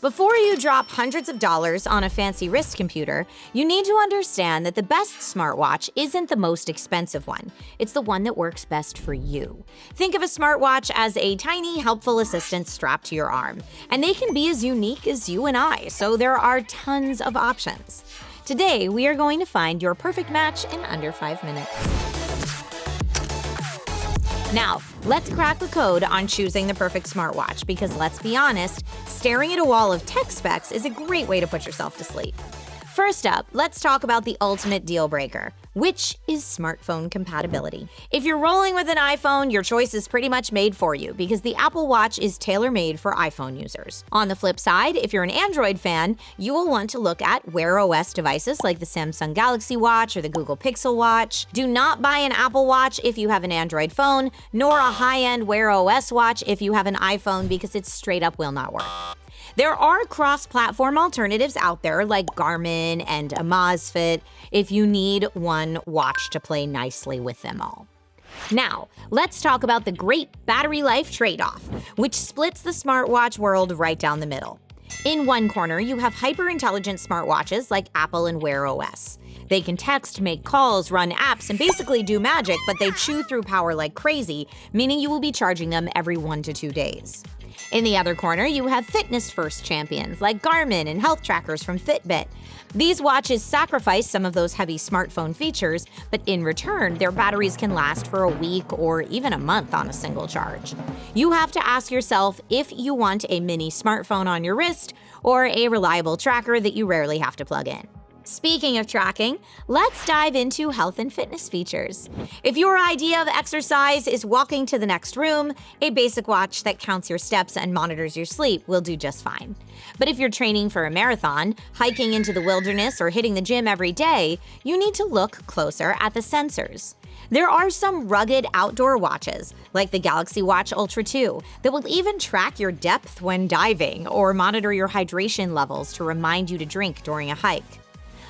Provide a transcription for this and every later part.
Before you drop hundreds of dollars on a fancy wrist computer, you need to understand that the best smartwatch isn't the most expensive one. It's the one that works best for you. Think of a smartwatch as a tiny, helpful assistant strapped to your arm. And they can be as unique as you and I, so there are tons of options. Today, we are going to find your perfect match in under 5 minutes. Now, let's crack the code on choosing the perfect smartwatch because let's be honest, staring at a wall of tech specs is a great way to put yourself to sleep. First up, let's talk about the ultimate deal breaker, which is smartphone compatibility. If you're rolling with an iPhone, your choice is pretty much made for you because the Apple Watch is tailor-made for iPhone users. On the flip side, if you're an Android fan, you will want to look at Wear OS devices like the Samsung Galaxy Watch or the Google Pixel Watch. Do not buy an Apple Watch if you have an Android phone, nor a high-end Wear OS watch if you have an iPhone because it straight up will not work. There are cross-platform alternatives out there like Garmin and Amazfit if you need one watch to play nicely with them all. Now, let's talk about the great battery life trade-off, which splits the smartwatch world right down the middle. In one corner, you have hyper-intelligent smartwatches like Apple and Wear OS. They can text, make calls, run apps, and basically do magic, but they chew through power like crazy, meaning you will be charging them every 1 to 2 days. In the other corner, you have fitness-first champions like Garmin and health trackers from Fitbit. These watches sacrifice some of those heavy smartphone features, but in return, their batteries can last for a week or even a month on a single charge. You have to ask yourself if you want a mini smartphone on your wrist or a reliable tracker that you rarely have to plug in. Speaking of tracking, let's dive into health and fitness features. If your idea of exercise is walking to the next room, a basic watch that counts your steps and monitors your sleep will do just fine. But if you're training for a marathon, hiking into the wilderness, or hitting the gym every day, you need to look closer at the sensors. There are some rugged outdoor watches, like the Galaxy Watch Ultra 2, that will even track your depth when diving or monitor your hydration levels to remind you to drink during a hike.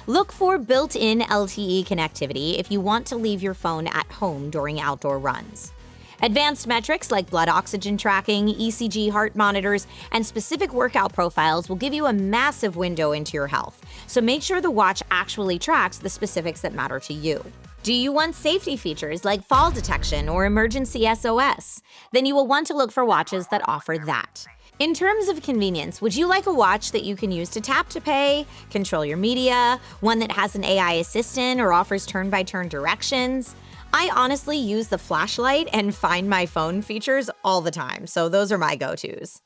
Look for built-in LTE connectivity if you want to leave your phone at home during outdoor runs. Advanced metrics like blood oxygen tracking, ECG heart monitors, and specific workout profiles will give you a massive window into your health, so make sure the watch actually tracks the specifics that matter to you. Do you want safety features like fall detection or emergency SOS? Then you will want to look for watches that offer that. In terms of convenience, would you like a watch that you can use to tap to pay, control your media, one that has an AI assistant or offers turn-by-turn directions? I honestly use the flashlight and find my phone features all the time, so those are my go-tos.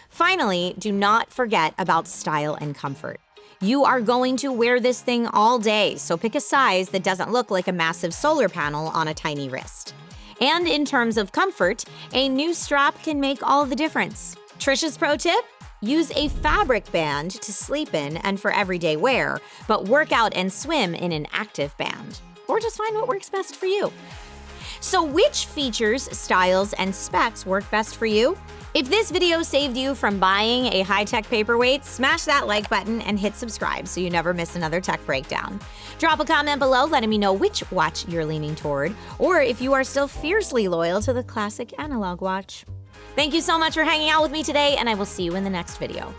Finally, do not forget about style and comfort. You are going to wear this thing all day, so pick a size that doesn't look like a massive solar panel on a tiny wrist. And in terms of comfort, a new strap can make all the difference. Trisha's pro tip? Use a fabric band to sleep in and for everyday wear, but work out and swim in an active band. Or just find what works best for you. So which features, styles, and specs work best for you? If this video saved you from buying a high-tech paperweight, smash that like button and hit subscribe so you never miss another tech breakdown. Drop a comment below letting me know which watch you're leaning toward, or if you are still fiercely loyal to the classic analog watch. Thank you so much for hanging out with me today, and I will see you in the next video.